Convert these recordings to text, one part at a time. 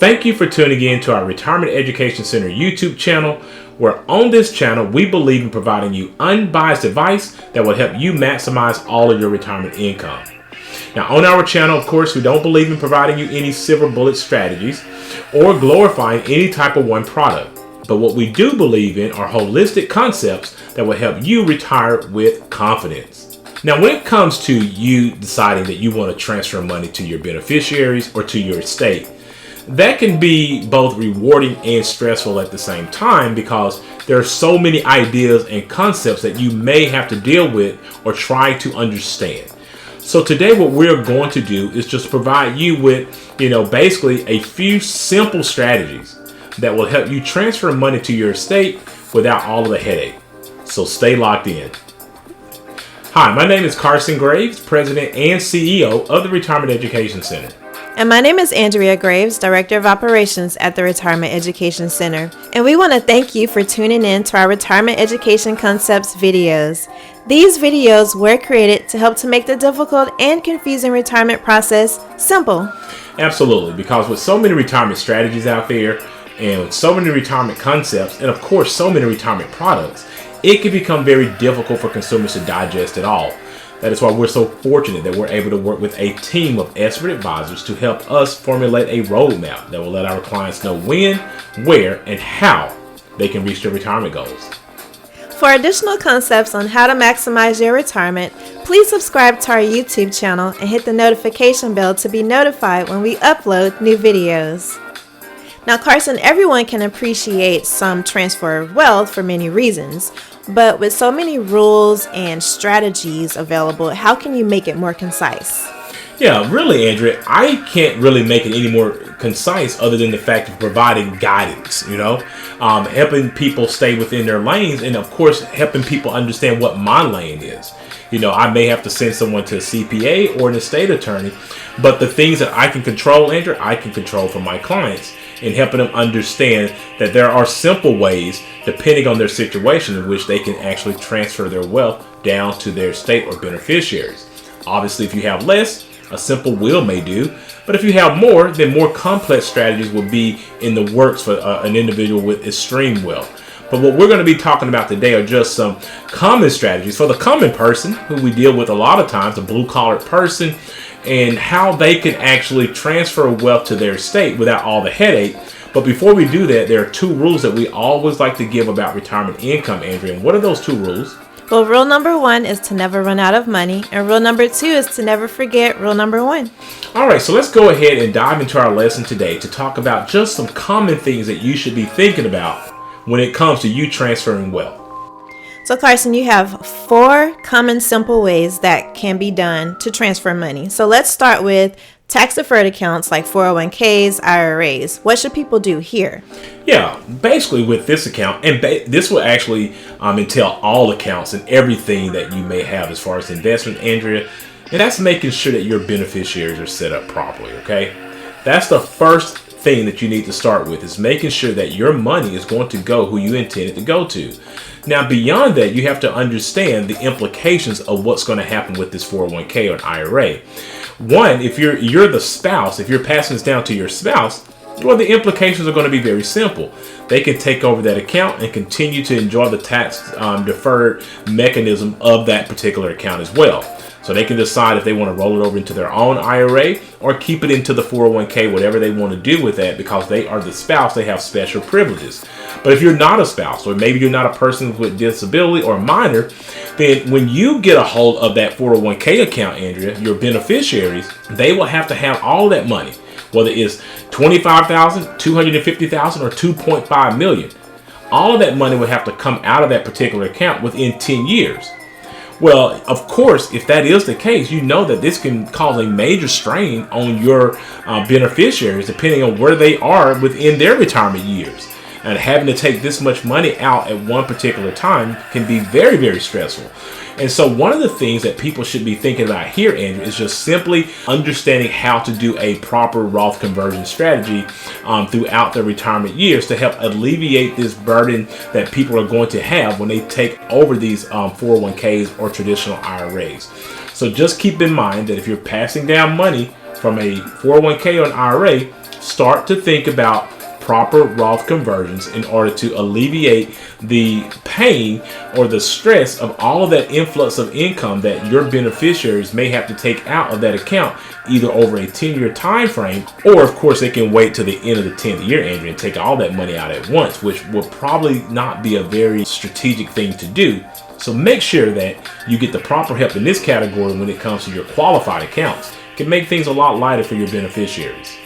Thank you for tuning in to our Retirement Education Center YouTube channel, where on this channel we believe in providing you unbiased advice that will help you maximize all of your retirement income. Now, on our channel, of course, we don't believe in providing you any silver bullet strategies or glorifying any type of one product. But what we do believe in are holistic concepts that will help you retire with confidence. Now, when it comes to you deciding that you want to transfer money to your beneficiaries or to your estate, that can be both rewarding and stressful at the same time, because there are so many ideas and concepts that you may have to deal with or try to understand. So today what we're going to do is just provide you with, basically a few simple strategies that will help you transfer money to your estate without all of the headache. So stay locked in. Hi, my name is Carson Graves, President and CEO of the Retirement Education Center. And my name is Andrea Graves, Director of Operations at the Retirement Education Center. And we want to thank you for tuning in to our Retirement Education Concepts videos. These videos were created to help to make the difficult and confusing retirement process simple. Absolutely, because with so many retirement strategies out there, and with so many retirement concepts, and of course so many retirement products, it can become very difficult for consumers to digest it all. That is why we're so fortunate that we're able to work with a team of expert advisors to help us formulate a roadmap that will let our clients know when, where, and how they can reach their retirement goals. For additional concepts on how to maximize your retirement, please subscribe to our YouTube channel and hit the notification bell to be notified when we upload new videos. Now, Carson, everyone can appreciate some transfer of wealth for many reasons, but with so many rules and strategies available, how can you make it more concise? Yeah, really, Andrea, I can't really make it any more concise other than the fact of providing guidance, helping people stay within their lanes, and of course, helping people understand what my lane is. I may have to send someone to a CPA or an estate attorney, but the things that I can control, Andrea, I can control for my clients, and helping them understand that there are simple ways, depending on their situation, in which they can actually transfer their wealth down to their estate or beneficiaries. Obviously, if you have less, a simple will may do, but if you have more, then more complex strategies will be in the works for an individual with extreme wealth. But what we're going to be talking about today are just some common strategies for the common person, who we deal with a lot of times, a blue-collar person, and how they can actually transfer wealth to their estate without all the headache. But before we do that, there are two rules that we always like to give about retirement income, Andrea. And what are those two rules? Well, rule number 1 is to never run out of money, and rule number 2 is to never forget rule number 1. All right, so let's go ahead and dive into our lesson today to talk about just some common things that you should be thinking about when it comes to you transferring wealth. So, Carson, you have 4 common simple ways that can be done to transfer money. So let's start with tax-deferred accounts like 401ks, IRAs. What should people do here? Yeah, basically with this account, and this will actually entail all accounts and everything that you may have as far as investment, Andrea, and that's making sure that your beneficiaries are set up properly, okay? That's the first thing that you need to start with, is making sure that your money is going to go who you intend it to go to. Now, beyond that, you have to understand the implications of what's going to happen with this 401k or an IRA. One, if you're the spouse, if you're passing this down to your spouse, well, the implications are going to be very simple. They can take over that account and continue to enjoy the tax deferred mechanism of that particular account as well. So they can decide if they want to roll it over into their own IRA or keep it into the 401k, whatever they want to do with that, because they are the spouse, they have special privileges. But if you're not a spouse, or maybe you're not a person with disability or minor, then when you get a hold of that 401k account, Andrea, your beneficiaries, they will have to have all that money, whether it's $25,000, $250,000, or $2.5 million. All of that money will have to come out of that particular account within 10 years. Well, of course, if that is the case, you know that this can cause a major strain on your beneficiaries, depending on where they are within their retirement years. And having to take this much money out at one particular time can be very, very stressful. And so one of the things that people should be thinking about here, Andrew, is just simply understanding how to do a proper Roth conversion strategy throughout their retirement years to help alleviate this burden that people are going to have when they take over these 401ks or traditional IRAs. So just keep in mind that if you're passing down money from a 401k or an IRA, start to think about proper Roth conversions in order to alleviate the pain or the stress of all of that influx of income that your beneficiaries may have to take out of that account, either over a 10-year time frame, or of course they can wait till the end of the 10th year, Andrew, and take all that money out at once, which will probably not be a very strategic thing to do. So make sure that you get the proper help in this category when it comes to your qualified accounts. It can make things a lot lighter for your beneficiaries.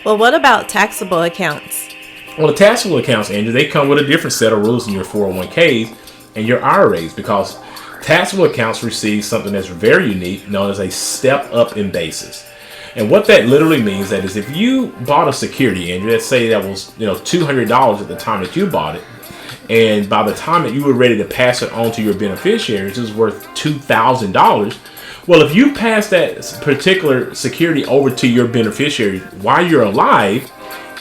Well, what about taxable accounts? Well, the taxable accounts, Andrew, they come with a different set of rules in your 401ks and your IRAs, because taxable accounts receive something that's very unique, known as a step up in basis. And what that literally means that is if you bought a security, Andrew, let's say that was $200 at the time that you bought it, and by the time that you were ready to pass it on to your beneficiaries, it was worth $2,000. Well, if you pass that particular security over to your beneficiary while you're alive,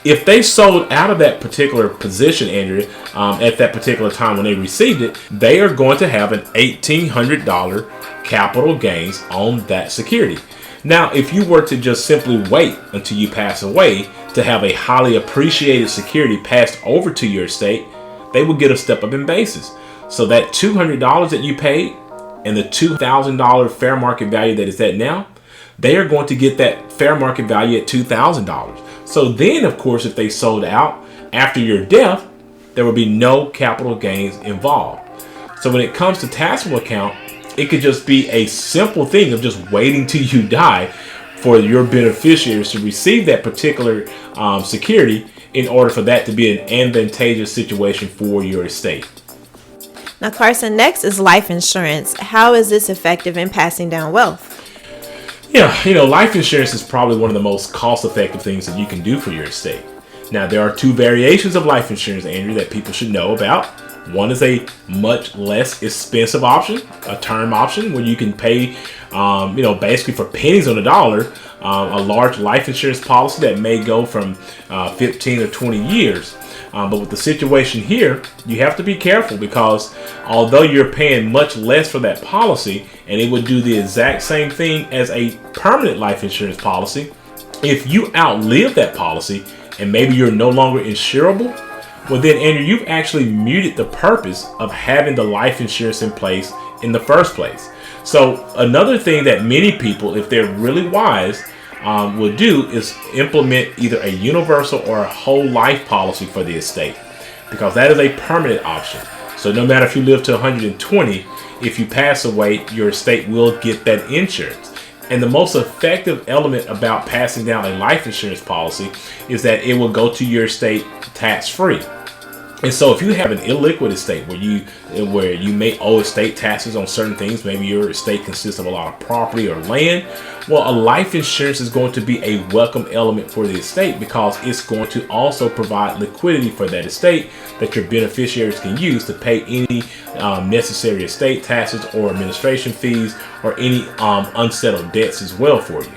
if they sold out of that particular position, Andrea, at that particular time when they received it, they are going to have an $1,800 capital gains on that security. Now, if you were to just simply wait until you pass away to have a highly appreciated security passed over to your estate, they will get a step up in basis. So that $200 that you paid and the $2,000 fair market value that is at now, they are going to get that fair market value at $2,000. So then, of course, if they sold out after your death, there will be no capital gains involved. So when it comes to taxable account, it could just be a simple thing of just waiting till you die for your beneficiaries to receive that particular security in order for that to be an advantageous situation for your estate. Now, Carson, next is life insurance. How is this effective in passing down wealth? Yeah, life insurance is probably one of the most cost-effective things that you can do for your estate. Now, there are two variations of life insurance, Andrew, that people should know about. One is a much less expensive option, a term option, where you can pay, basically for pennies on the dollar, a large life insurance policy that may go from 15 or 20 years. But with the situation here, you have to be careful, because although you're paying much less for that policy, and it would do the exact same thing as a permanent life insurance policy, if you outlive that policy and maybe you're no longer insurable, well then, Andrew, you've actually muted the purpose of having the life insurance in place in the first place. So another thing that many people, if they're really wise, will do is implement either a universal or a whole life policy for the estate, because that is a permanent option. So no matter if you live to 120, if you pass away, your estate will get that insurance. And the most effective element about passing down a life insurance policy is that it will go to your estate tax-free. And so if you have an illiquid estate where you may owe estate taxes on certain things, maybe your estate consists of a lot of property or land, well, a life insurance is going to be a welcome element for the estate, because it's going to also provide liquidity for that estate that your beneficiaries can use to pay any necessary estate taxes or administration fees or any unsettled debts as well for you.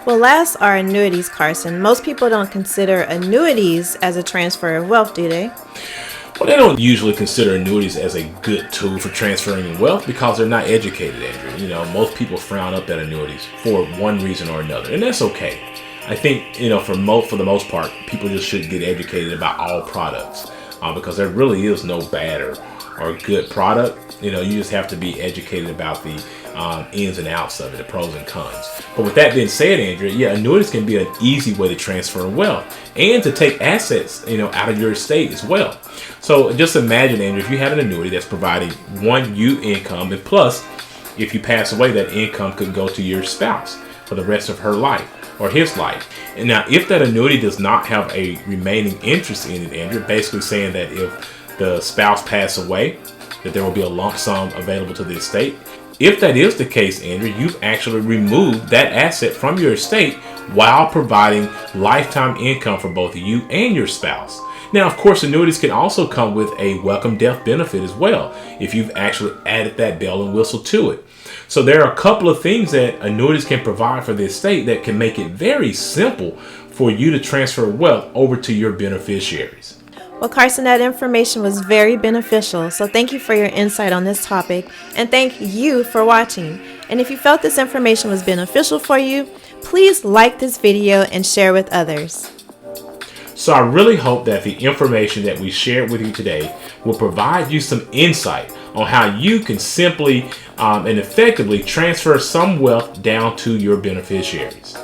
Well, last are annuities, Carson. Most people don't consider annuities as a transfer of wealth, do they? Well, they don't usually consider annuities as a good tool for transferring wealth because they're not educated, Andrew. Most people frown up at annuities for one reason or another, and that's okay. I think, for the most part, people just should get educated about all products because there really is no bad or good product. You just have to be educated about the ins and outs of it, the pros and cons. But with that being said, Andrea, annuities can be an easy way to transfer wealth and to take assets, out of your estate as well. So just imagine, Andrea, if you have an annuity that's providing you income, and plus, if you pass away, that income could go to your spouse for the rest of her life or his life. And now, if that annuity does not have a remaining interest in it, Andrea, basically saying that if the spouse passed away, that there will be a lump sum available to the estate. If that is the case, Andrew, you've actually removed that asset from your estate while providing lifetime income for both you and your spouse. Now, of course, annuities can also come with a welcome death benefit as well, if you've actually added that bell and whistle to it. So there are a couple of things that annuities can provide for the estate that can make it very simple for you to transfer wealth over to your beneficiaries. Well, Carson, that information was very beneficial, so thank you for your insight on this topic, and thank you for watching. And if you felt this information was beneficial for you, please like this video and share with others. So I really hope that the information that we shared with you today will provide you some insight on how you can simply and effectively transfer some wealth down to your beneficiaries.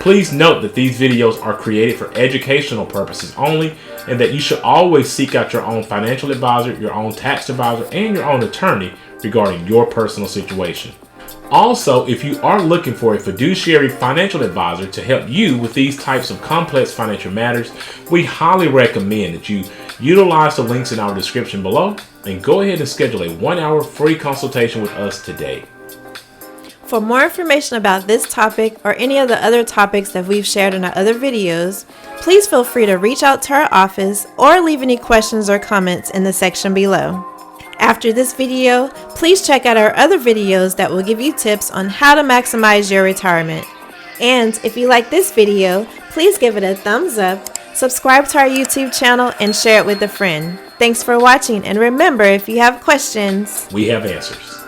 Please note that these videos are created for educational purposes only, and that you should always seek out your own financial advisor, your own tax advisor, and your own attorney regarding your personal situation. Also, if you are looking for a fiduciary financial advisor to help you with these types of complex financial matters, we highly recommend that you utilize the links in our description below and go ahead and schedule a 1-hour free consultation with us today. For more information about this topic or any of the other topics that we've shared in our other videos, please feel free to reach out to our office or leave any questions or comments in the section below. After this video, please check out our other videos that will give you tips on how to maximize your retirement. And if you like this video, please give it a thumbs up, subscribe to our YouTube channel, and share it with a friend. Thanks for watching, and remember, if you have questions, we have answers.